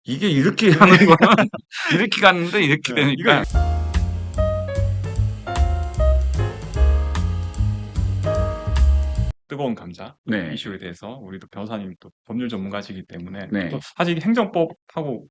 이게 이렇게 하는 거는 이렇게 갔는데 이렇게 네, 되니까. 뜨거운 감자 네. 이슈에 대해서 우리도 변호사님 또 법률 전문가시기 때문에 네. 또 사실 행정법하고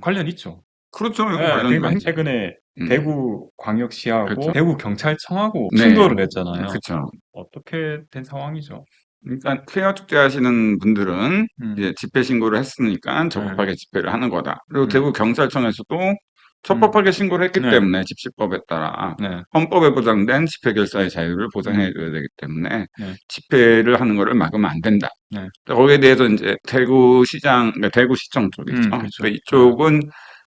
관련이 있죠. 그렇죠. 이거 예, 관련 그러니까 많지. 최근에 음. 대구광역시하고 그렇죠. 대구경찰청하고 네. 충돌을 냈잖아요. 그쵸. 어떻게 된 상황이죠? 그러니까 쾌화 축제하시는 분들은 이제 음. 집회 신고를 했으니까 적법하게 집회를 하는 거다. 그리고 대구 경찰청에서도 적법하게 신고를 했기 네. 때문에 집시법에 따라 네. 헌법에 보장된 집회 결사의 자유를 보장해 줘야 되기 때문에 네. 집회를 하는 거를 막으면 안 된다. 네. 거기에 대해서 이제 대구시장, 그러니까 대구시청 쪽이죠. 그렇죠. 그러니까 이쪽은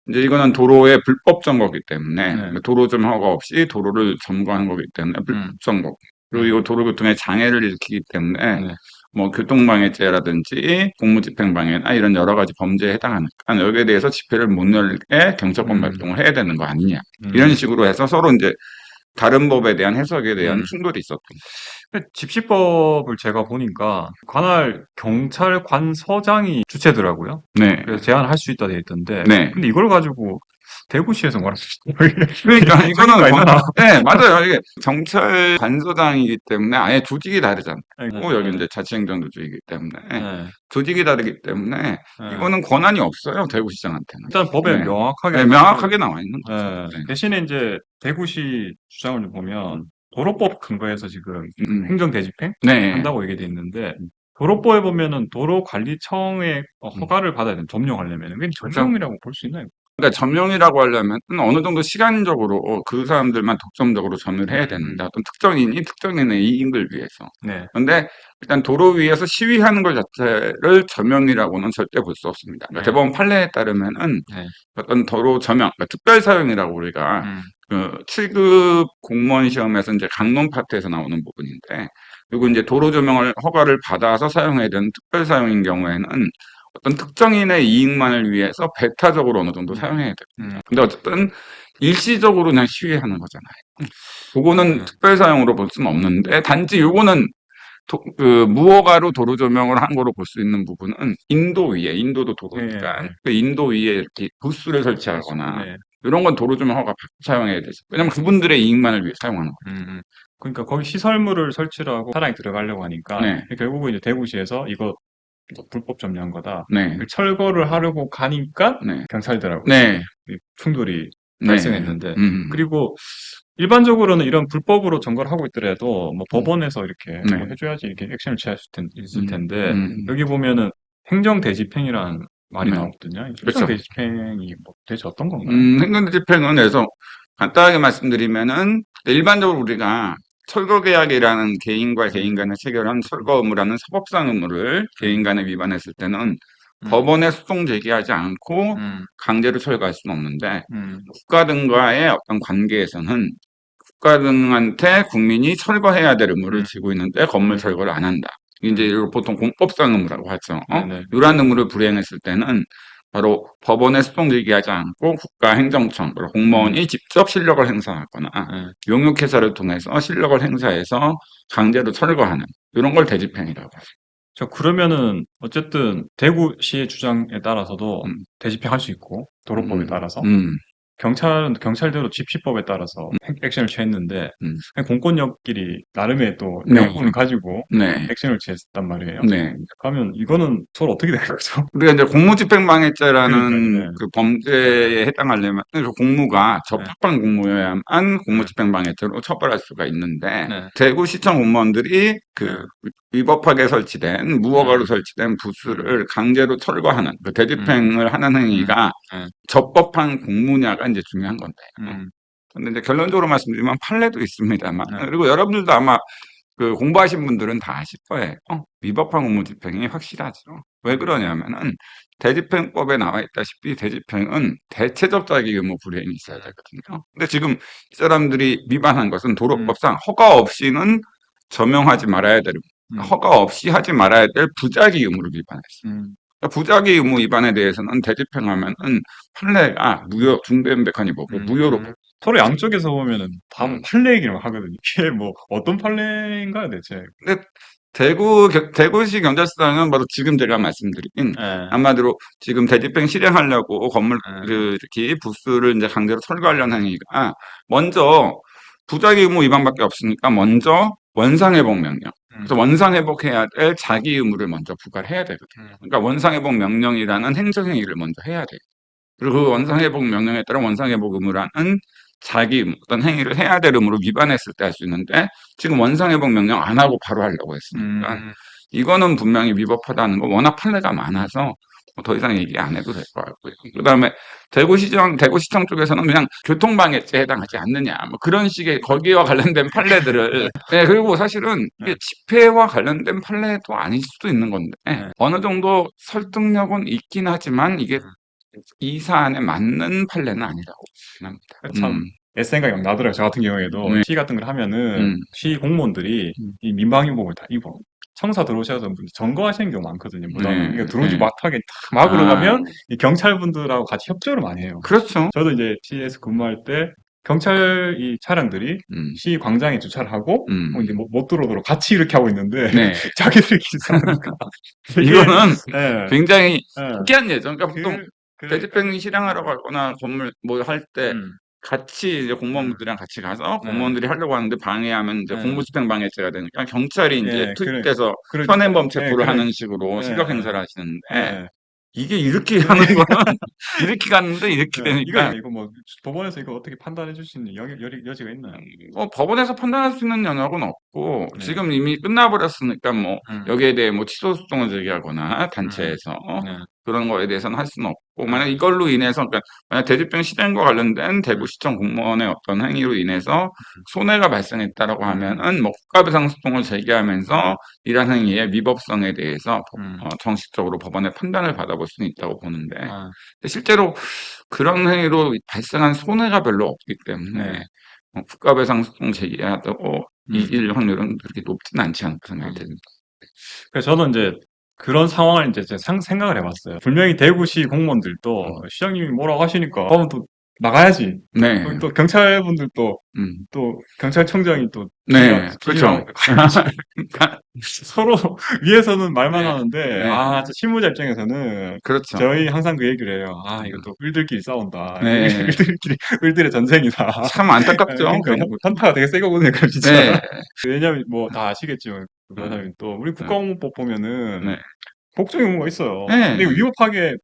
이제 이거는 도로의 불법 점거기 때문에 네. 도로 점허가 없이 도로를 점거하는 거기 때문에 불법 점거. 그리고 이 도로교통에 장애를 일으키기 때문에 네. 뭐 교통방해죄라든지 공무집행방해나 이런 여러 가지 범죄에 해당하니까 여기에 대해서 집회를 못 열게 경찰권 발동을 해야 되는 거 아니냐. 이런 식으로 해서 서로 이제 다른 법에 대한 해석에 대한 충돌이 있었던 거죠. 집시법을 제가 보니까 관할 경찰관서장이 주체더라고요. 네. 그래서 제안할 수 있다 돼 있던데. 네. 근데 이걸 가지고 대구시에서 말할 수 있다. 그러니까 이거는 있나? 네, 맞아요. 이게 경찰 관서장이기 때문에 아예 조직이 다르잖아요. 여기 이제 자치행정 조직이기 때문에 네. 조직이 다르기 때문에 네. 이거는 권한이 없어요. 대구시장한테는. 일단 법에 네. 명확하게 네, 명확하게 나와 있는 거죠. 네. 네. 대신에 이제 대구시 주장을 좀 보면 도로법 근거에서 지금 행정 대집행 네. 한다고 얘기돼 있는데 도로법에 보면은 도로관리청의 허가를 받아야 되는 점령하려면 그게 점령이라고 볼 수 있나요? 그러니까 점령이라고 하려면 어느 정도 시간적으로 그 사람들만 독점적으로 점유를 해야 되는데 어떤 특정인의 이익을 위해서. 네. 근데 일단 도로 위에서 시위하는 것 자체를 점령이라고는 절대 볼 수 없습니다. 그러니까 대법원 판례에 따르면은 어떤 도로 점령, 그러니까 특별 사용이라고 우리가 그 7급 공무원 시험에서 이제 강론 파트에서 나오는 부분인데, 그리고 이제 도로 조명을 허가를 받아서 사용해야 되는 특별 사용인 경우에는 어떤 특정인의 이익만을 위해서 배타적으로 어느 정도 사용해야 됩니다. 근데 어쨌든 일시적으로 그냥 시위하는 거잖아요. 그거는 특별 사용으로 볼 수는 없는데, 단지 요거는 무허가로 도로 조명을 한 거로 볼 수 있는 부분은 인도도 도로니까 그 인도 위에 이렇게 부스를 설치하거나 이런 건 도로 조명 허가 받고 사용해야 되죠. 왜냐면 그분들의 이익만을 위해 사용하는 거예요. 그러니까 거기 시설물을 설치를 하고 사람이 들어가려고 하니까 결국은 이제 대구시에서 이거 불법 점유한 거다. 철거를 하려고 가니까 경찰들하고 충돌이 발생했는데 그리고 일반적으로는 이런 불법으로 점거를 하고 있더라도 뭐 법원에서 이렇게 뭐 해줘야지 이렇게 액션을 취할 수 있을 텐데 여기 보면은 행정대집행이라는 말이 나오거든요. 행정대집행이 뭐 대체 어떤 건가요? 행정대집행은 그래서 간단하게 말씀드리면은 일반적으로 우리가 철거 계약이라는 개인과 개인 간에 체결한 철거 의무라는 사법상 의무를 개인 간에 위반했을 때는 법원에 소송 제기하지 않고 강제로 철거할 수는 없는데 국가 등과의 어떤 관계에서는 국가 등한테 국민이 철거해야 될 의무를 지고 있는데 건물 철거를 안 한다. 이제 이걸 보통 공법상 의무라고 하죠. 이러한 의무를 불이행했을 때는 바로 법원에 소송 제기하지 않고 국가행정청, 공무원이 직접 실력을 행사하거나 용역회사를 통해서 실력을 행사해서 강제로 철거하는 이런 걸 대집행이라고 하죠. 그러면은 어쨌든 대구시의 주장에 따라서도 대집행할 수 있고 도로법에 따라서 경찰대로 집시법에 따라서 액션을 취했는데 공권력끼리 나름의 또 명분을 가지고 액션을 취했단 말이에요. 그러면 이거는 서로 어떻게 되는 거죠? 우리가 이제 공무집행방해죄라는 그 범죄에 해당하려면 그 공무가 적합한 공무여야만 공무집행방해죄로 처벌할 수가 있는데 대구시청 공무원들이 그 위법하게 설치된 무허가로 설치된 부스를 강제로 철거하는 그 대집행을 하는 행위가 적법한 공무냐가 이제 중요한 건데. 근데 이제 결론적으로 말씀드리면 판례도 있습니다만 그리고 여러분들도 아마 그 공부하신 분들은 다 아실 거예요. 위법한 공무집행이 확실하죠. 왜 그러냐면은 대집행법에 나와 있다시피 대집행은 대체적 자기 의무 불이행이 있어야 되거든요. 근데 지금 이 사람들이 위반한 것은 도로법상 허가 없이는 점용하지 말아야 될 허가 없이 하지 말아야 될 부작위 의무를 위반했어요. 부작위 의무 위반에 대해서는 대집행하면은 판례가 무효, 중대연백하니 뭐고 무효로. 서로 양쪽에서 보면은 다 판례 얘기를 하거든요. 이게 뭐 어떤 판례인가요, 대체? 근데 대구시 경찰서는 바로 지금 제가 말씀드린 한마디로 지금 대집행 실행하려고 건물 이렇게 부스를 이제 강제로 철거하려는 행위가 먼저 부작위 의무 위반밖에 없으니까 먼저 원상회복 명령. 그래서 원상회복해야 될 자기 의무를 먼저 부과를 해야 되거든요. 그러니까 원상회복 명령이라는 행정행위를 먼저 해야 돼요. 그리고 그 원상회복 명령에 따라 원상회복 의무라는 자기 어떤 행위를 해야 될 의무를 위반했을 때 할 수 있는데 지금 원상회복 명령 안 하고 바로 하려고 했으니까 이거는 분명히 위법하다는 거 워낙 판례가 많아서 더 이상 얘기 안 해도 될 것 같고요. 그다음에 대구시청 쪽에서는 그냥 교통방해죄에 해당하지 않느냐 뭐 그런 식의 거기와 관련된 판례들을 네, 그리고 사실은 이게 집회와 관련된 판례도 아닐 수도 있는 건데 어느 정도 설득력은 있긴 하지만 이게 이 사안에 맞는 판례는 아니라고 생각합니다. 참 생각이 막 나더라고요. 저 같은 경우에도 시 같은 걸 하면은 시 공무원들이 이 민방위복을 다 입어. 청사 들어오셔서 점거하시는 경우 많거든요. 그러니까 들어오지 못하게 딱 막으러 가면 이 경찰분들하고 같이 협조를 많이 해요. 그렇죠. 저도 이제 시에서 근무할 때 경찰 이 차량들이 시 광장에 주차를 하고 이제 못 들어오도록 같이 이렇게 하고 있는데 자기들끼리 싸우니까 이거는 굉장히 특이한 예죠. 그러니까 보통 대집행 실행하러 가거나 건물 뭐 할 때 같이 이제 공무원분들이랑 같이 가서 공무원들이 하려고 하는데 방해하면 이제 공무집행 방해죄가 되니까 경찰이 이제 투입돼서 현행범 체포를 하는 식으로 실력 행사를 하시는데 이게 이렇게 하는 거는 이렇게 갔는데 이렇게 되니까 이거 뭐 법원에서 이거 어떻게 판단해 줄 수 있는 여지가 있나요? 법원에서 판단할 수 있는 영역은 없고 지금 이미 끝나버렸으니까 뭐 여기에 대해 뭐 취소 소송을 제기하거나 단체에서 그런 거에 대해서는 할 수는 없고 만약 이걸로 인해서 그러니까 만약 대집행 실행과 관련된 대구시청 공무원의 어떤 행위로 인해서 손해가 발생했다라고 하면은 뭐 국가배상 소송을 제기하면서 이러한 행위의 위법성에 대해서 정식적으로 법원의 판단을 받아볼 수는 있다고 보는데 실제로 그런 행위로 발생한 손해가 별로 없기 때문에 국가배상 소송 제기하고 이길 확률은 그렇게 높지는 않지 않을까 생각이 듭니다. 그래서 저는 이제 그런 상황을 이제 생각을 해봤어요. 분명히 대구시 공무원들도 시장님이 뭐라고 하시니까 그러면 또 나가야지. 또 경찰분들도 또 경찰청장이 또 그렇죠. 서로 위에서는 말만 하는데 실무자 입장에서는 그렇죠. 저희 항상 그 얘기를 해요. 이것도 을들끼리 싸운다. 을들의 전쟁이다. 참 안타깝죠. 그러니까 현타가 되게 세거든요, 진짜. 왜냐면 뭐 다 아시겠지만 또 우리 국가공무법 보면은 복종 의무가 있어요. 근데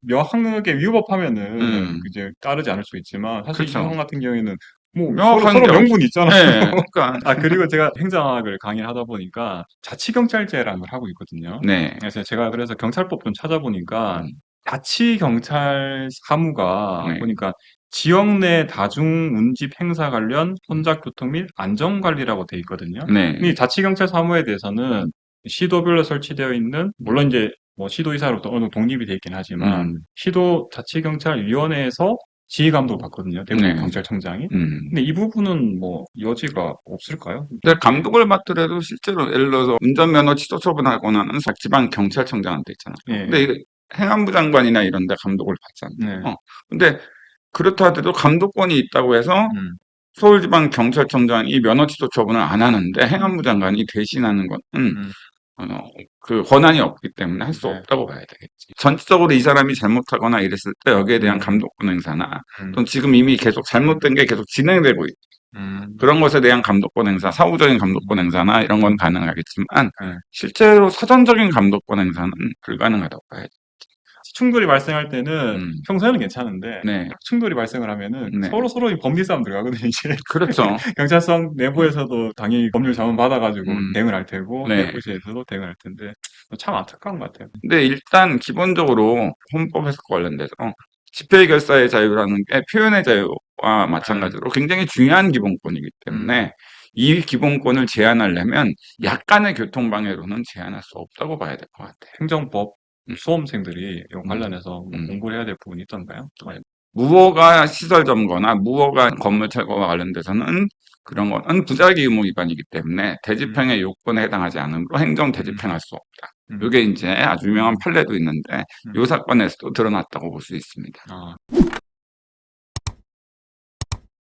명확하게 위법하면은 이제 따르지 않을 수 있지만 사실 이 상황 같은 경우에는 뭐 서로 명분이 있잖아요. 그러니까. 그리고 제가 행정학을 강의를 하다 보니까 자치경찰제라는 걸 하고 있거든요. 그래서 제가 경찰법 좀 찾아보니까 자치경찰 사무가 보니까 지역 내 다중운집 행사 관련 혼잡교통 및 안전관리라고 돼 있거든요. 이 자치경찰 사무에 대해서는 시도별로 설치되어 있는 물론 이제 뭐 시도의사로부터 어느 정도 독립이 돼 있긴 하지만 시도 자치경찰위원회에서 지휘감독을 받거든요. 대구 경찰청장이. 근데 이 부분은 뭐 여지가 없을까요? 근데 감독을 맡더라도 실제로 예를 들어서 운전면허 취소 처분하거나는 지방 경찰청장한테 있잖아요. 근데 행안부 장관이나 이런 데 감독을 받잖아요. 근데 그렇다 하더라도 감독권이 있다고 해서 서울지방경찰청장이 면허 취소 처분을 안 하는데 행안부 장관이 대신하는 것은 그 권한이 없기 때문에 할 수 없다고 봐야 되겠지. 전체적으로 이 사람이 잘못하거나 이랬을 때 여기에 대한 감독권 행사나 또는 지금 이미 계속 잘못된 게 계속 진행되고 있고 그런 것에 대한 감독권 행사, 사후적인 감독권 행사나 이런 건 가능하겠지만 실제로 사전적인 감독권 행사는 불가능하다고 봐야죠. 충돌이 발생할 때는 평소에는 괜찮은데 충돌이 발생을 하면은 서로 법리 싸움 들어가거든요. 이제 그렇죠. 경찰청 내부에서도 당연히 법률 자문 받아가지고 대응을 할 테고 내부에서도 대응을 할 텐데 참 안타까운 것 같아요. 근데 일단 기본적으로 헌법에서 관련돼서 집회 결사의 자유라는 게 표현의 자유와 마찬가지로 굉장히 중요한 기본권이기 때문에 이 기본권을 제한하려면 약간의 교통방해로는 제한할 수 없다고 봐야 될 것 같아요. 행정법 수험생들이 이거 관련해서 공부를 해야 될 부분이 있던가요? 무허가 시설 점거나 무허가 건물 철거와 관련돼서는 그런 거는 부작위 의무 위반이기 때문에 대집행의 요건에 해당하지 않으므로 행정 대집행할 수 없다. 이게 이제 아주 유명한 판례도 있는데 이 사건에서도 드러났다고 볼 수 있습니다.